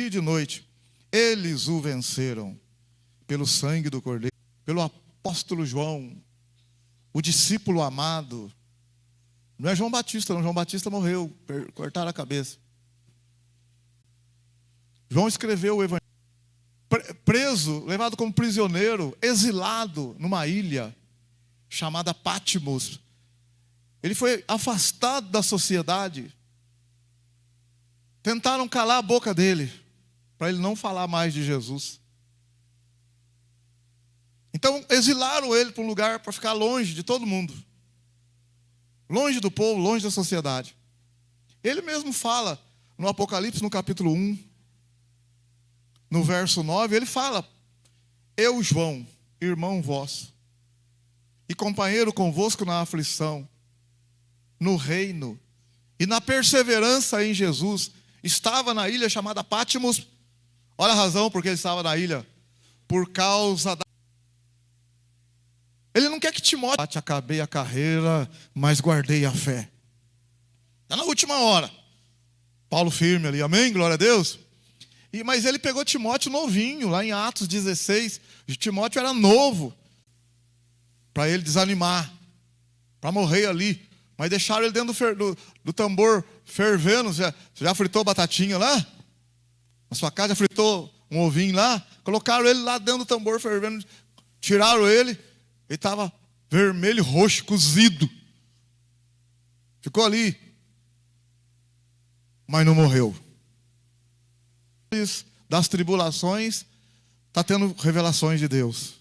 dia e de noite. Eles o venceram pelo sangue do Cordeiro, pelo apóstolo João, o discípulo amado. Não é João Batista, não. João Batista morreu, cortaram a cabeça. João escreveu o evangelho. Preso, levado como prisioneiro, exilado numa ilha chamada Patmos. Ele foi afastado da sociedade. Tentaram calar a boca dele, para ele não falar mais de Jesus. Então exilaram ele para um lugar para ficar longe de todo mundo. Longe do povo, longe da sociedade. Ele mesmo fala no Apocalipse, no capítulo 1, no verso 9, ele fala: eu, João, irmão vosso, e companheiro convosco na aflição, no reino, e na perseverança em Jesus, estava na ilha chamada Patmos. Olha a razão por que ele estava na ilha. Por causa da... Ele não quer que Timóteo... Acabei a carreira, mas guardei a fé. Está na última hora. Paulo firme ali, amém? Glória a Deus. Mas ele pegou Timóteo novinho, lá em Atos 16. Timóteo era novo, para ele desanimar, para morrer ali. Mas deixaram ele dentro do tambor fervendo. Você já fritou batatinha lá? Na sua casa já fritou um ovinho lá? Colocaram ele lá dentro do tambor fervendo. Tiraram ele. Ele estava vermelho, roxo, cozido. Ficou ali. Mas não morreu. Das tribulações, está tendo revelações de Deus.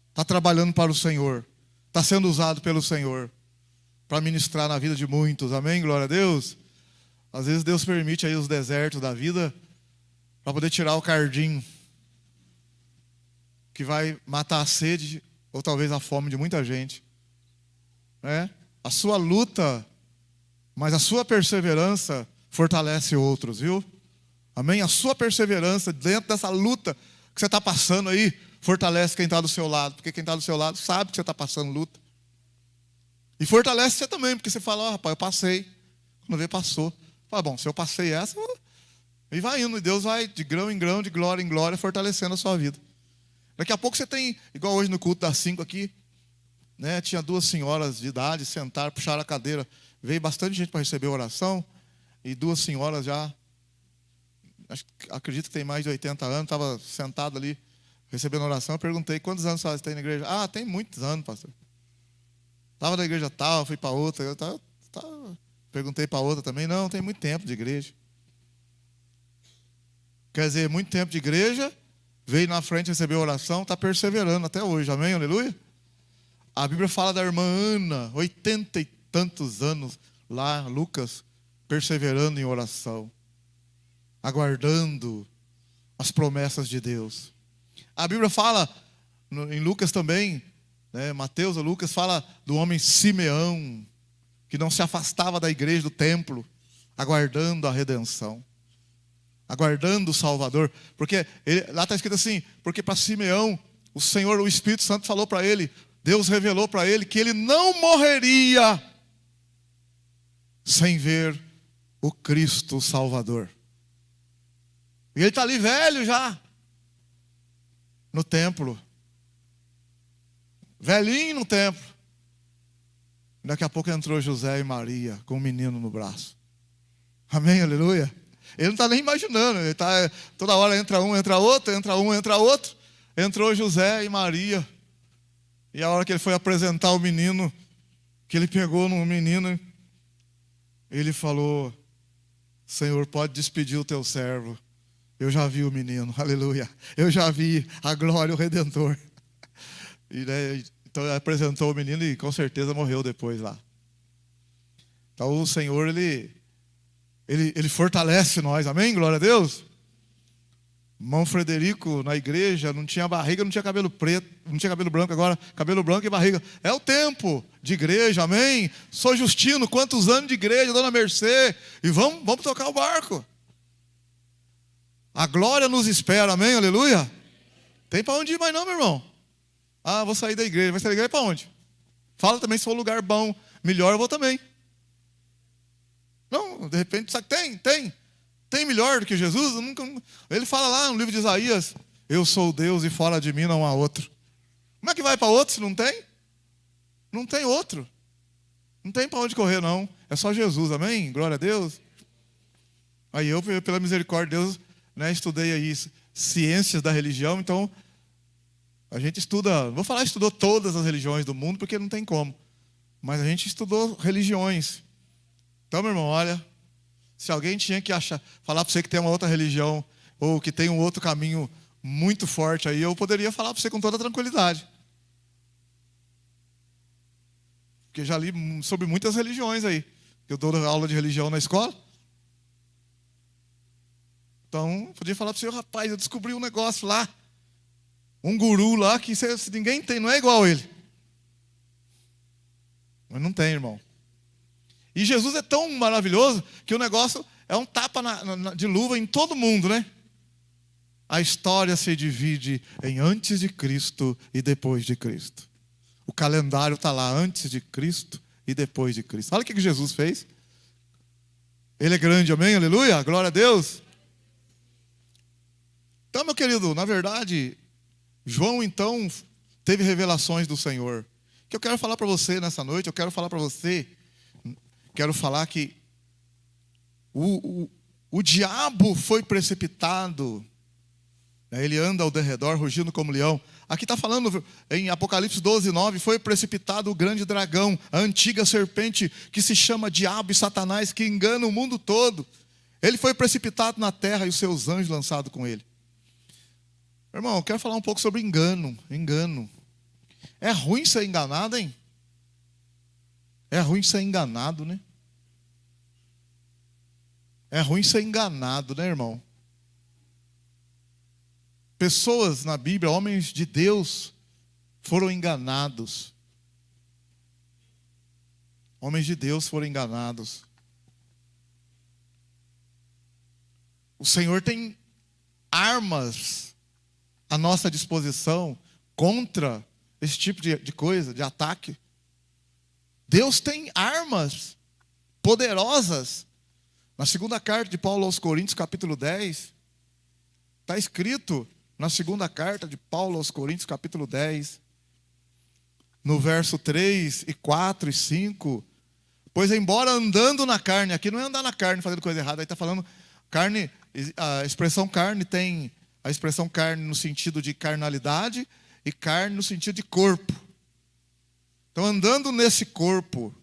Está trabalhando para o Senhor. Está sendo usado pelo Senhor para ministrar na vida de muitos. Amém? Glória a Deus. Às vezes Deus permite aí os desertos da vida para poder tirar o cardinho que vai matar a sede ou talvez a fome de muita gente. A sua luta, mas a sua perseverança fortalece outros, viu? Amém? A sua perseverança dentro dessa luta que você está passando aí fortalece quem está do seu lado, porque quem está do seu lado sabe que você está passando luta. E fortalece você também, porque você fala: rapaz, eu passei. Quando vê, passou. Fala: bom, se eu passei essa, e vai indo. E Deus vai de grão em grão, de glória em glória, fortalecendo a sua vida. Daqui a pouco você tem, igual hoje no culto das 5 aqui, tinha 2 senhoras de idade, sentaram, puxaram a cadeira. Veio bastante gente para receber a oração. E 2 senhoras já, acredito que tem mais de 80 anos, estava sentado ali, recebendo oração. Eu perguntei: quantos anos você tem na igreja? Ah, tem muitos anos, pastor. Estava na igreja tal, fui para outra. Perguntei para outra também. Não, tem muito tempo de igreja. Quer dizer, muito tempo de igreja, veio na frente receber oração, está perseverando até hoje. Amém? Aleluia? A Bíblia fala da irmã Ana, 80 e tantos anos lá, Lucas, perseverando em oração, aguardando as promessas de Deus. A Bíblia fala, em Lucas também, Mateus ou Lucas, fala do homem Simeão, que não se afastava da igreja, do templo, aguardando a redenção, aguardando o Salvador. Porque lá está escrito assim: porque para Simeão, o Senhor, o Espírito Santo falou para ele, Deus revelou para ele que ele não morreria sem ver o Cristo Salvador. E ele está ali velho já, no templo, velhinho no templo. Daqui a pouco entrou José e Maria com um menino no braço. Amém, aleluia. Ele não está nem imaginando. Ele tá, toda hora entra um, entra outro, entra um, entra outro. Entrou José e Maria. E a hora que ele foi apresentar o menino, que ele pegou no menino, ele falou: Senhor, pode despedir o teu servo. Eu já vi o menino, aleluia. Eu já vi a glória, o Redentor. E, então ele apresentou o menino e com certeza morreu depois lá. Então o Senhor, ele fortalece nós, amém? Glória a Deus. Irmão Frederico, na igreja, não tinha barriga, não tinha cabelo preto, não tinha cabelo branco, agora cabelo branco e barriga. É o tempo de igreja, amém? Sou Justino, quantos anos de igreja, Dona Mercê, e vamos tocar o barco. A glória nos espera, amém? Aleluia. Tem para onde ir mais não, meu irmão? Ah, vou sair da igreja. Vai sair da igreja para onde? Fala também, se for um lugar bom, melhor, eu vou também. Não, de repente, sabe, tem. Tem melhor do que Jesus? Ele fala lá no livro de Isaías, eu sou Deus e fora de mim não há outro. Como é que vai para outro se não tem? Não tem outro. Não tem para onde correr, não. É só Jesus, amém? Glória a Deus. Aí eu, pela misericórdia de Deus, né, estudei aí ciências da religião, então a gente estuda, vou falar estudou todas as religiões do mundo, porque não tem como. Mas a gente estudou religiões. Então, meu irmão, olha, se alguém tinha que falar para você que tem uma outra religião, ou que tem um outro caminho muito forte aí, eu poderia falar para você com toda tranquilidade. Porque já li sobre muitas religiões aí. Eu dou aula de religião na escola. Então, eu podia falar para você, rapaz, eu descobri um negócio lá. Um guru lá que ninguém tem, não é igual a ele. Mas não tem, irmão. E Jesus é tão maravilhoso que o negócio é um tapa de luva em todo mundo, né? A história se divide em antes de Cristo e depois de Cristo. O calendário está lá, antes de Cristo e depois de Cristo. Olha o que Jesus fez. Ele é grande, amém? Aleluia, glória a Deus. Então, meu querido, na verdade, João, então, teve revelações do Senhor. O que eu quero falar para você nessa noite, quero falar que o diabo foi precipitado, né? Ele anda ao derredor, rugindo como leão. Aqui está falando em Apocalipse 12:9, foi precipitado o grande dragão, a antiga serpente que se chama Diabo e Satanás, que engana o mundo todo. Ele foi precipitado na terra e os seus anjos lançados com ele. Irmão, eu quero falar um pouco sobre engano. É ruim ser enganado, hein? É ruim ser enganado, né? É ruim ser enganado, né, irmão? Pessoas na Bíblia, homens de Deus, foram enganados. Homens de Deus foram enganados. O Senhor tem armas à nossa disposição contra esse tipo de coisa, de ataque. Deus tem armas poderosas. Na segunda carta de Paulo aos Coríntios, capítulo 10, está escrito, na segunda carta de Paulo aos Coríntios, capítulo 10, no verso 3, e 4 e 5, pois embora andando na carne, aqui não é andar na carne fazendo coisa errada, aí está falando carne, a expressão carne tem a expressão carne no sentido de carnalidade e carne no sentido de corpo. Então, andando nesse corpo,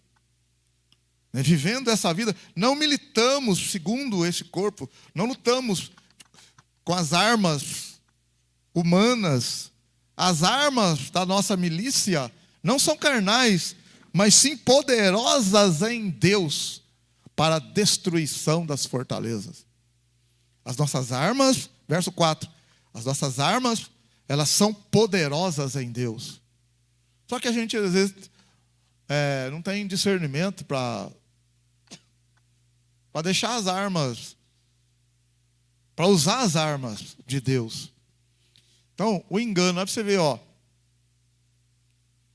né, vivendo essa vida, não militamos segundo esse corpo, não lutamos com as armas humanas. As armas da nossa milícia não são carnais, mas sim poderosas em Deus para a destruição das fortalezas. As nossas armas, verso 4, as nossas armas, elas são poderosas em Deus. Só que a gente, às vezes, não tem discernimento para deixar as armas, para usar as armas de Deus. Então, o engano, é para você ver,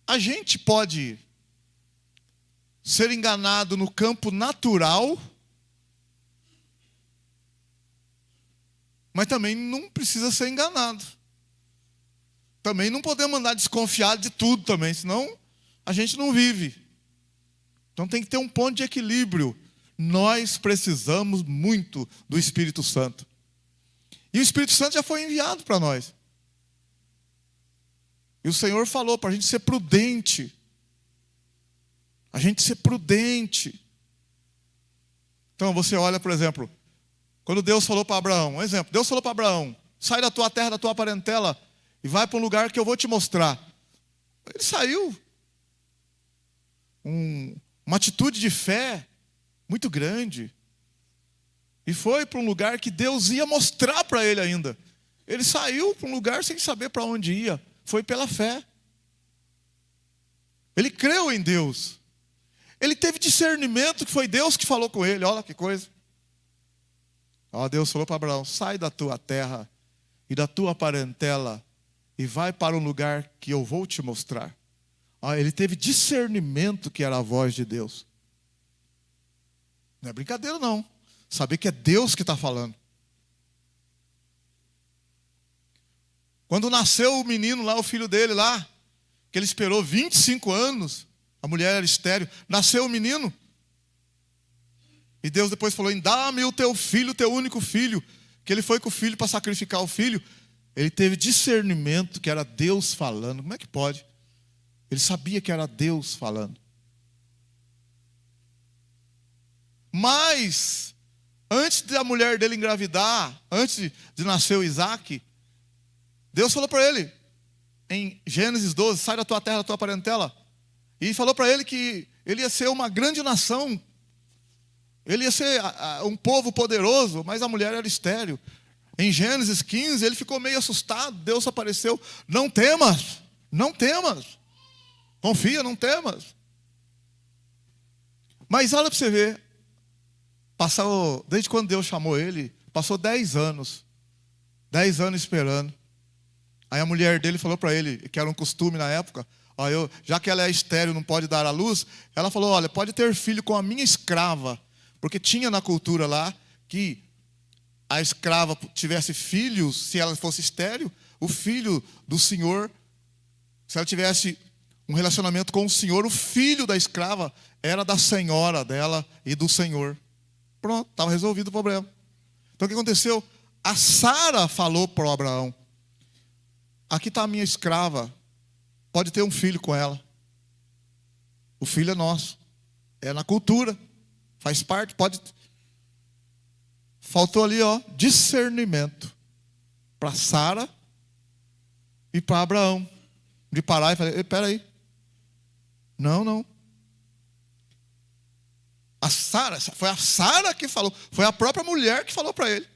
a gente pode ser enganado no campo natural, mas também não precisa ser enganado. Também não podemos andar desconfiado de tudo também, senão a gente não vive. Então tem que ter um ponto de equilíbrio. Nós precisamos muito do Espírito Santo. E o Espírito Santo já foi enviado para nós. E o Senhor falou para a gente ser prudente. A gente ser prudente. Então você olha, por exemplo, quando Deus falou para Abraão, um exemplo, Deus falou para Abraão, sai da tua terra, da tua parentela, e vai para um lugar que eu vou te mostrar. Ele saiu. Uma atitude de fé muito grande. E foi para um lugar que Deus ia mostrar para ele ainda. Ele saiu para um lugar sem saber para onde ia. Foi pela fé. Ele creu em Deus. Ele teve discernimento que foi Deus que falou com ele. Olha que coisa. Deus falou para Abraão, sai da tua terra e da tua parentela e vai para um lugar que eu vou te mostrar. Ele teve discernimento que era a voz de Deus. Não é brincadeira não. Saber que é Deus que está falando. Quando nasceu o menino lá, o filho dele lá, que ele esperou 25 anos, a mulher era estéril, nasceu o menino. E Deus depois falou, dá-me o teu filho, o teu único filho. Que ele foi com o filho para sacrificar o filho. Ele teve discernimento que era Deus falando. Como é que pode? Ele sabia que era Deus falando. Mas, antes da mulher dele engravidar, antes de nascer o Isaac, Deus falou para ele, em Gênesis 12, sai da tua terra, da tua parentela. E falou para ele que ele ia ser uma grande nação. Ele ia ser um povo poderoso, mas a mulher era estéril. Em Gênesis 15, ele ficou meio assustado. Deus apareceu. Não temas, não temas. Confia, não temas. Mas olha para você ver. Desde quando Deus chamou ele, passou 10 anos. 10 anos esperando. Aí a mulher dele falou para ele, que era um costume na época, já que ela é estéril, não pode dar à luz, ela falou, olha, pode ter filho com a minha escrava. Porque tinha na cultura lá que a escrava tivesse filhos, se ela fosse estéril, o filho do senhor, se ela tivesse um relacionamento com o senhor, o filho da escrava era da senhora dela e do senhor. Pronto, estava resolvido o problema. Então o que aconteceu? A Sara falou para o Abraão, aqui está a minha escrava, pode ter um filho com ela. O filho é nosso, é na cultura. Faz parte, pode. Faltou ali, discernimento para Sara e para Abraão. De parar e falar, espera aí. Não. Foi a Sara que falou, foi a própria mulher que falou para ele.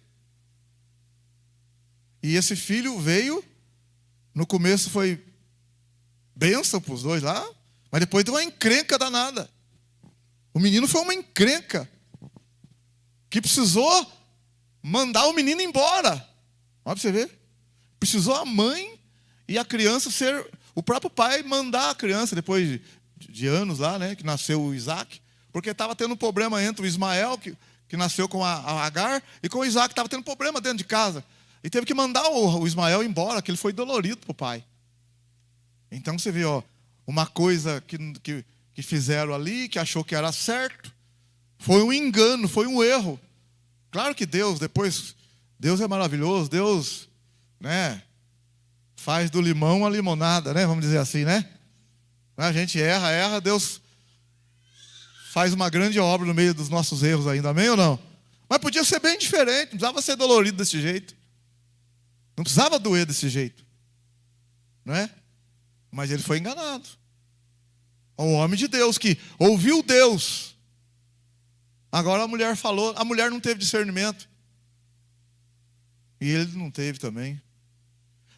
E esse filho veio, no começo foi bênção para os dois lá, mas depois deu uma encrenca danada. O menino foi uma encrenca que precisou mandar o menino embora. Olha para você ver. Precisou a mãe e a criança ser... O próprio pai mandar a criança, depois de anos lá, né, que nasceu o Isaac, porque estava tendo um problema entre o Ismael, que nasceu com a Agar, e com o Isaac, estava tendo problema dentro de casa. E teve que mandar o Ismael embora, que ele foi dolorido para o pai. Então você vê, uma coisa que fizeram ali, que achou que era certo, foi um engano, foi um erro. Claro que Deus é maravilhoso, Deus, né, faz do limão uma limonada, né, vamos dizer assim, né? A gente erra, Deus faz uma grande obra no meio dos nossos erros ainda, amém ou não? Mas podia ser bem diferente, não precisava ser dolorido desse jeito. Não precisava doer desse jeito, não é? Mas ele foi enganado. Um homem de Deus que ouviu Deus. Agora a mulher falou, a mulher não teve discernimento. E ele não teve também.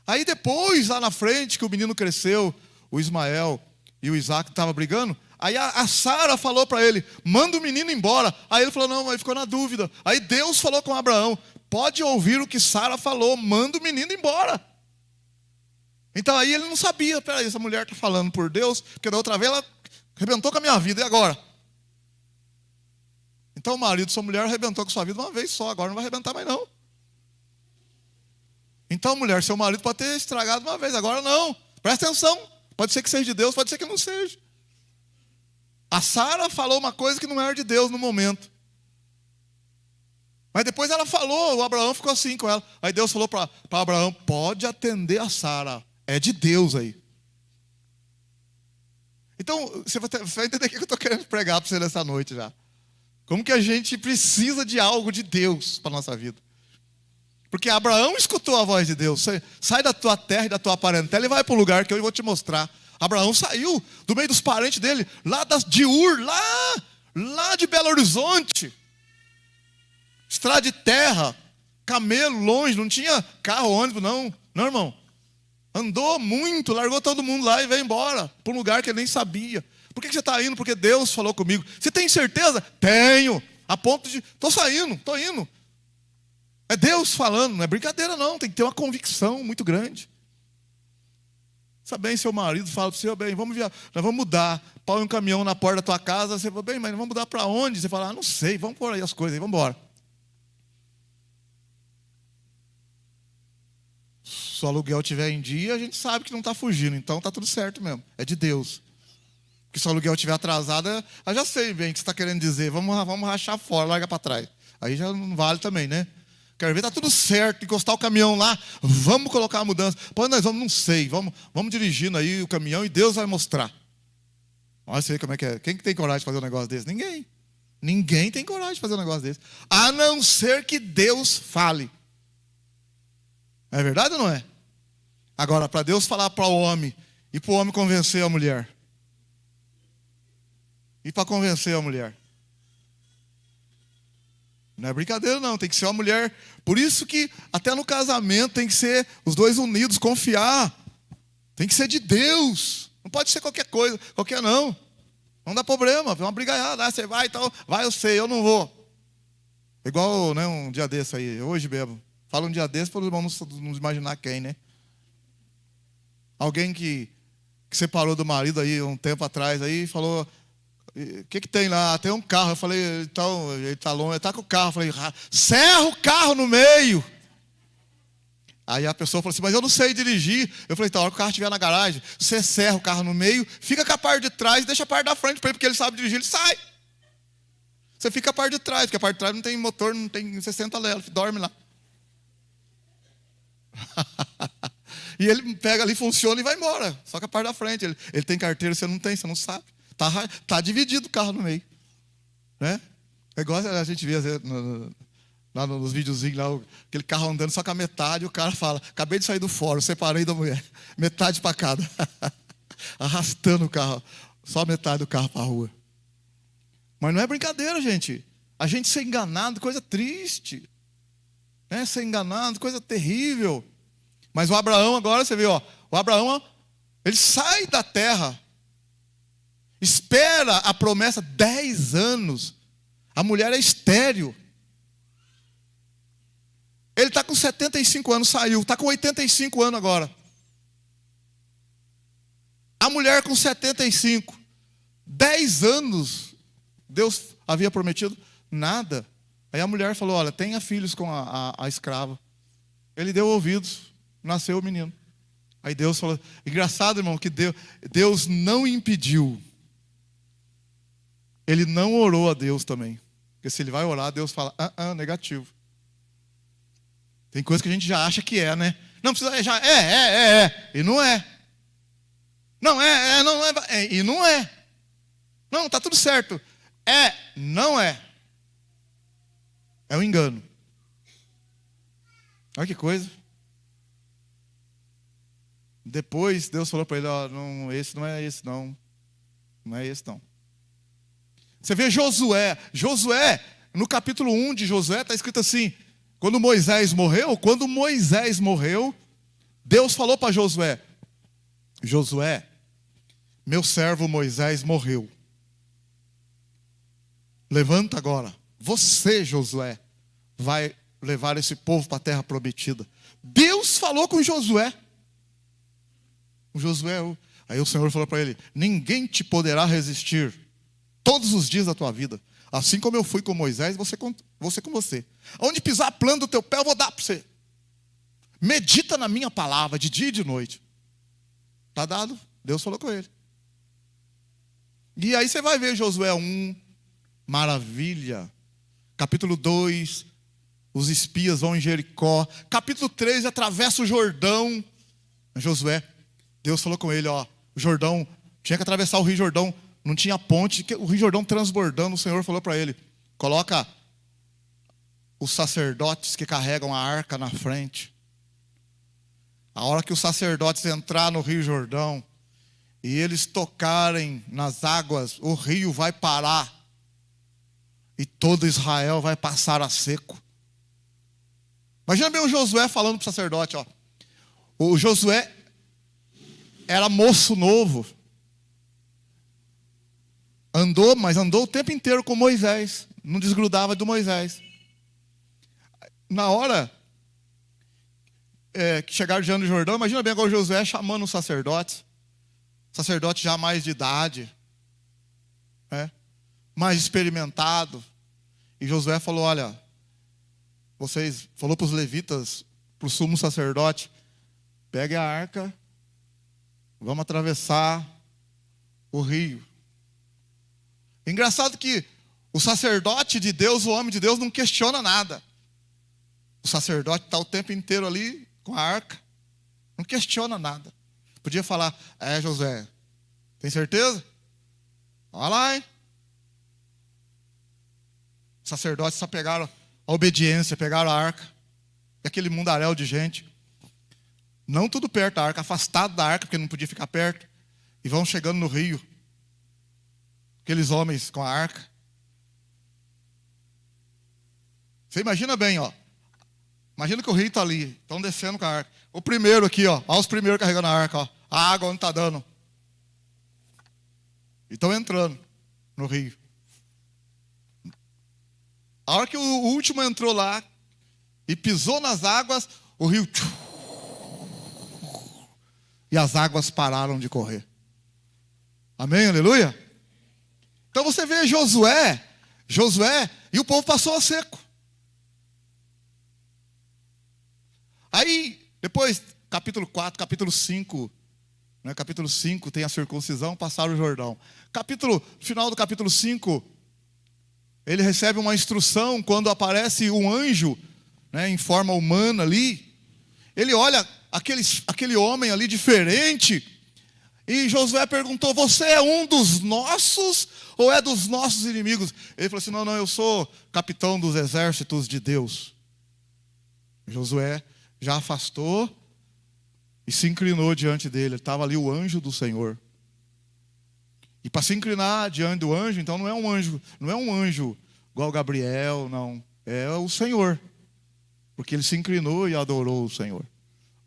Aí depois, lá na frente, que o menino cresceu, o Ismael e o Isaac estavam brigando, aí a Sara falou para ele, manda o menino embora. Aí ele falou, não, aí ficou na dúvida. Aí Deus falou com Abraão, pode ouvir o que Sara falou, manda o menino embora. Então aí ele não sabia, peraí, essa mulher está falando por Deus, porque da outra vez ela arrebentou com a minha vida, e agora? Então o marido, sua mulher arrebentou com a sua vida uma vez só, agora não vai arrebentar mais não. Então mulher, seu marido pode ter estragado uma vez, agora não. Presta atenção, pode ser que seja de Deus, pode ser que não seja. A Sara falou uma coisa que não era de Deus no momento. Mas depois ela falou, o Abraão ficou assim com ela. Aí Deus falou para Abraão, pode atender a Sara. É de Deus aí. Então, você vai entender o que eu estou querendo pregar para você nessa noite já. Como que a gente precisa de algo de Deus para a nossa vida. Porque Abraão escutou a voz de Deus. Sai da tua terra e da tua parentela e vai para o lugar que eu vou te mostrar. Abraão saiu do meio dos parentes dele, lá de Ur, lá de Belo Horizonte. Estrada de terra, camelo longe, não tinha carro, ônibus, não. Não, irmão. Andou muito, largou todo mundo lá e veio embora para um lugar que ele nem sabia. Por que você está indo? Porque Deus falou comigo. Você tem certeza? Tenho. A ponto de, estou saindo, estou indo. É Deus falando, não é brincadeira não. Tem que ter uma convicção muito grande. Sabe bem, seu marido fala para você, bem, nós vamos mudar. Põe um caminhão na porta da tua casa. Você fala, bem, mas vamos mudar para onde? Você fala, não sei, vamos pôr aí as coisas aí, vamos embora. Se o aluguel estiver em dia, a gente sabe que não está fugindo. Então está tudo certo mesmo. É de Deus. Porque se o aluguel estiver atrasado, eu já sei bem o que você está querendo dizer. Vamos rachar fora, larga para trás. Aí já não vale também, né? Quero ver, está tudo certo, encostar o caminhão lá, vamos colocar a mudança. Pô, nós vamos, não sei, vamos dirigindo aí o caminhão e Deus vai mostrar. Olha, você vê como é que é. Quem que tem coragem de fazer um negócio desse? Ninguém. Ninguém tem coragem de fazer um negócio desse. A não ser que Deus fale. É verdade ou não é? Agora, para Deus falar para o homem e para o homem convencer a mulher. E para convencer a mulher. Não é brincadeira não, tem que ser uma mulher. Por isso que até no casamento tem que ser os dois unidos, confiar. Tem que ser de Deus. Não pode ser qualquer coisa, qualquer não. Não dá problema, é uma brigaiada. Você vai, então, vai, eu sei, eu não vou. Igual, né, um dia desse aí, hoje mesmo. Fala um dia desse para os irmãos não imaginar quem, né? Alguém que separou do marido aí um tempo atrás aí falou: o que tem lá? Tem um carro. Eu falei, então, ele tá longe, ele tá com o carro. Eu falei, serra o carro no meio. Aí a pessoa falou assim, mas eu não sei dirigir. Eu falei, então, a hora que o carro estiver na garagem, você serra o carro no meio, fica com a parte de trás e deixa a parte da frente para ele, porque ele sabe dirigir, ele sai. Você fica a parte de trás, porque a parte de trás não tem motor, não tem 60 leva, dorme lá. E ele pega ali, funciona e vai embora. Só que a parte da frente, ele tem carteira, você não tem, você não sabe. Tá dividido o carro no meio. Né? É igual a gente vê lá nos videozinhos, lá, aquele carro andando só com a metade, o cara fala, acabei de sair do fórum, separei da mulher. Metade para cada. Arrastando o carro. Só metade do carro para a rua. Mas não é brincadeira, gente. A gente ser enganado, coisa triste. Né? Ser enganado, coisa terrível. Mas o Abraão agora, você vê, ó, o Abraão, ele sai da terra, espera a promessa 10 anos. A mulher é estéril. Ele está com 75 anos, saiu, está com 85 anos agora. A mulher com 75, 10 anos, Deus havia prometido nada. Aí a mulher falou, olha, tenha filhos com a escrava. Ele deu ouvidos, nasceu o menino. Aí Deus falou, engraçado, irmão, que Deus não impediu. Ele não orou a Deus também. Porque se ele vai orar, Deus fala, negativo. Tem coisa que a gente já acha que é, né? Não precisa, já e não é. Não não é, e não é. Não, tá tudo certo. Não é. É um engano. Olha que coisa. Depois Deus falou para ele, ó, não, esse não é esse não. Não é esse não. Você vê Josué, no capítulo 1 de Josué está escrito assim, quando Moisés morreu, Deus falou para Josué, meu servo Moisés morreu. Levanta agora, você, Josué, vai levar esse povo para a terra prometida. Deus falou com Josué. Aí o Senhor falou para ele, ninguém te poderá resistir todos os dias da tua vida. Assim como eu fui com Moisés, você com você. Onde pisar a planta do teu pé, eu vou dar para você. Medita na minha palavra, de dia e de noite. Está dado, Deus falou com ele. E aí você vai ver Josué 1, maravilha. Capítulo 2, os espias vão em Jericó. Capítulo 3, atravessa o Jordão. Josué, Deus falou com ele, ó, o Jordão, tinha que atravessar o Rio Jordão. Não tinha ponte, o Rio Jordão transbordando, o Senhor falou para ele, coloca os sacerdotes que carregam a arca na frente. A hora que os sacerdotes entrar no Rio Jordão e eles tocarem nas águas, o rio vai parar e todo Israel vai passar a seco. Imagina bem o Josué falando para o sacerdote, ó. O Josué era moço novo. Mas andou o tempo inteiro com Moisés. Não desgrudava do Moisés. Na hora que chegaram diante do Jordão, imagina bem agora o Josué chamando os sacerdotes. Sacerdote já mais de idade. Mais experimentado. E Josué falou, olha, falou para os levitas, para o sumo sacerdote, pegue a arca, vamos atravessar o rio. Engraçado que o sacerdote de Deus, o homem de Deus, não questiona nada. O sacerdote está o tempo inteiro ali com a arca, não questiona nada. Podia falar, Josué, tem certeza? Olha lá, hein? Os sacerdotes só pegaram a obediência, pegaram a arca, e aquele mundaréu de gente. Não tudo perto da arca, afastado da arca, porque não podia ficar perto. E vão chegando no rio. Aqueles homens com a arca. Você imagina bem, ó. Imagina que o rio está ali. Estão descendo com a arca. O primeiro aqui, ó. Olha os primeiros carregando a arca, ó. A água onde está dando. E estão entrando no rio. A hora que o último entrou lá e pisou nas águas, o rio... E as águas pararam de correr. Amém? Aleluia? Então você vê Josué, e o povo passou a seco. Aí, depois, capítulo 4, capítulo 5, né, capítulo 5 tem a circuncisão, passaram o Jordão. Final do capítulo 5, ele recebe uma instrução quando aparece um anjo, né, em forma humana ali. Ele olha aquele homem ali diferente, e Josué perguntou, você é um dos nossos ou é dos nossos inimigos? Ele falou assim, não, eu sou capitão dos exércitos de Deus. Josué já afastou e se inclinou diante dele. Estava ali o anjo do Senhor. E para se inclinar diante do anjo, então não é um anjo igual Gabriel, não. É o Senhor. Porque ele se inclinou e adorou o Senhor.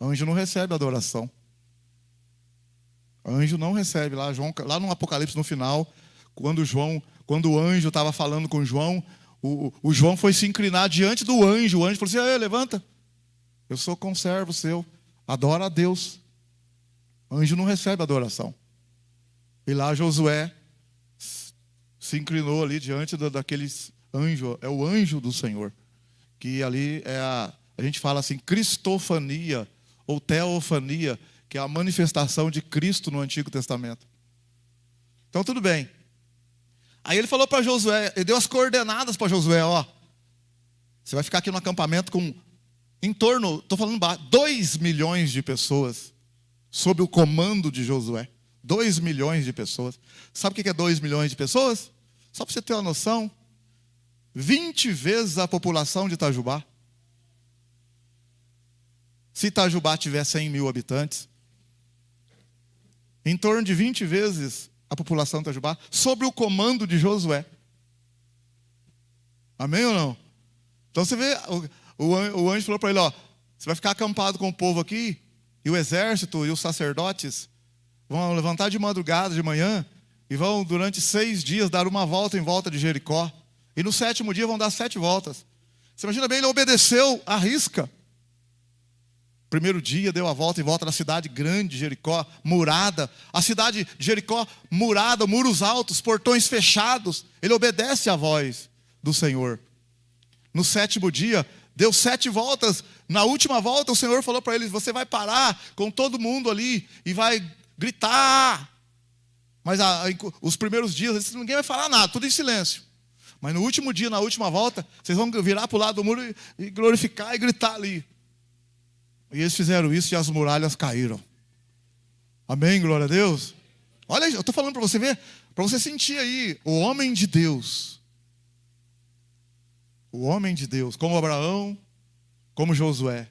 Anjo não recebe adoração. Anjo não recebe. Lá no Apocalipse, no final, quando o anjo estava falando com João, o João foi se inclinar diante do anjo. O anjo falou assim, levanta. Eu sou conservo seu. Adora a Deus. Anjo não recebe adoração. E lá Josué se inclinou ali diante daqueles anjos. É o anjo do Senhor. Que ali a gente fala assim, cristofania ou teofania, que é a manifestação de Cristo no Antigo Testamento. Então tudo bem. Aí ele falou para Josué, ele deu as coordenadas para Josué, ó. Você vai ficar aqui no acampamento com em torno, estou falando 2 milhões de pessoas, sob o comando de Josué. 2 milhões de pessoas. Sabe o que é 2 milhões de pessoas? Só para você ter uma noção, 20 vezes a população de Itajubá. Se Itajubá tiver 100 mil habitantes, em torno de 20 vezes a população de Itajubá, sob o comando de Josué. Amém ou não? Então você vê, o anjo falou para ele, ó, você vai ficar acampado com o povo aqui, e o exército e os sacerdotes vão levantar de madrugada, de manhã, e vão durante 6 dias dar uma volta em volta de Jericó. E no 7º dia vão dar 7 voltas. Você imagina bem, ele obedeceu à risca. Primeiro dia deu a volta em volta da cidade grande de Jericó, murada. A cidade de Jericó, murada, muros altos, portões fechados. Ele obedece à voz do Senhor. No 7º dia, deu 7 voltas. Na última volta, o Senhor falou para eles, você vai parar com todo mundo ali e vai gritar. Mas os primeiros dias, ninguém vai falar nada, tudo em silêncio. Mas no último dia, na última volta, vocês vão virar para o lado do muro e glorificar e gritar ali. E eles fizeram isso e as muralhas caíram. Amém, glória a Deus. Olha, eu estou falando para você ver, para você sentir aí, o homem de Deus. O homem de Deus, como Abraão, como Josué.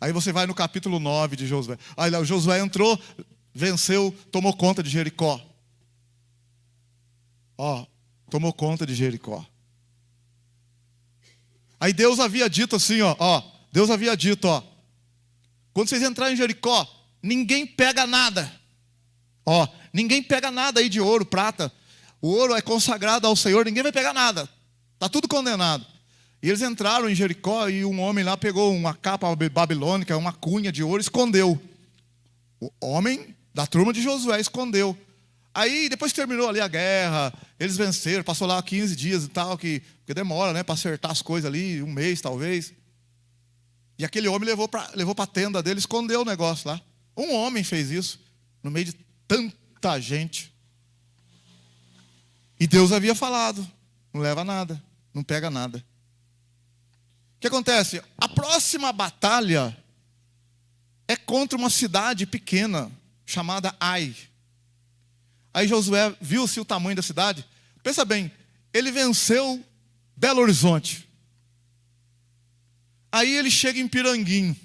Aí você vai no capítulo 9 de Josué. Aí lá, o Josué entrou, venceu, tomou conta de Jericó. Ó, tomou conta de Jericó. Aí Deus havia dito assim, ó, Deus havia dito, ó, quando vocês entrarem em Jericó, ninguém pega nada. Ó, ninguém pega nada aí de ouro, prata. O ouro é consagrado ao Senhor, ninguém vai pegar nada. Está tudo condenado. E eles entraram em Jericó e um homem lá pegou uma capa babilônica, uma cunha de ouro e escondeu. O homem da turma de Josué escondeu. Aí depois que terminou ali a guerra, eles venceram, passou lá 15 dias e tal, porque demora, né, para acertar as coisas ali, 1 mês talvez. E aquele homem levou para a tenda dele, escondeu o negócio lá. Um homem fez isso, no meio de tanta gente. E Deus havia falado, não leva nada, não pega nada. O que acontece? A próxima batalha é contra uma cidade pequena, chamada Ai. Aí Josué viu-se o tamanho da cidade. Pensa bem, ele venceu Belo Horizonte. Aí ele chega em Piranguinho.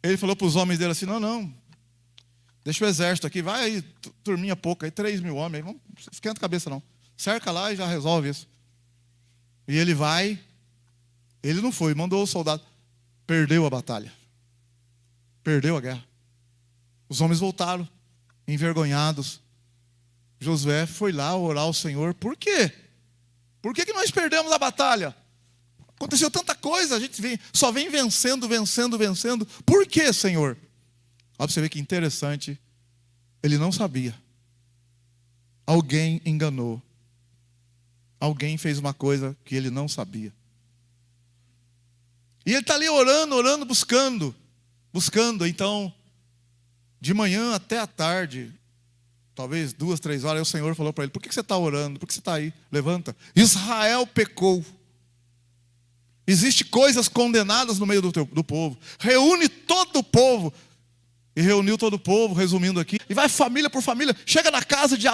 Ele falou para os homens dele assim, não, deixa o exército aqui, vai aí, turminha pouca, aí 3.000 homens, não esquenta a cabeça não. Cerca lá e já resolve isso. E ele vai, ele não foi, mandou o soldado, perdeu a batalha. Perdeu a guerra. Os homens voltaram, envergonhados. Josué foi lá orar ao Senhor. Por quê? Por que nós perdemos a batalha? Aconteceu tanta coisa, a gente só vem vencendo. Por que, Senhor? Olha para você ver que interessante. Ele não sabia. Alguém enganou. Alguém fez uma coisa que ele não sabia. E ele está ali orando, buscando. Então, de manhã até a tarde, talvez 2, 3 horas, aí o Senhor falou para ele, por que você está orando? Por que você está aí? Levanta. Israel pecou. Existem coisas condenadas no meio do povo. Reúne todo o povo. E reuniu todo o povo, resumindo aqui. E vai família por família. Chega na casa de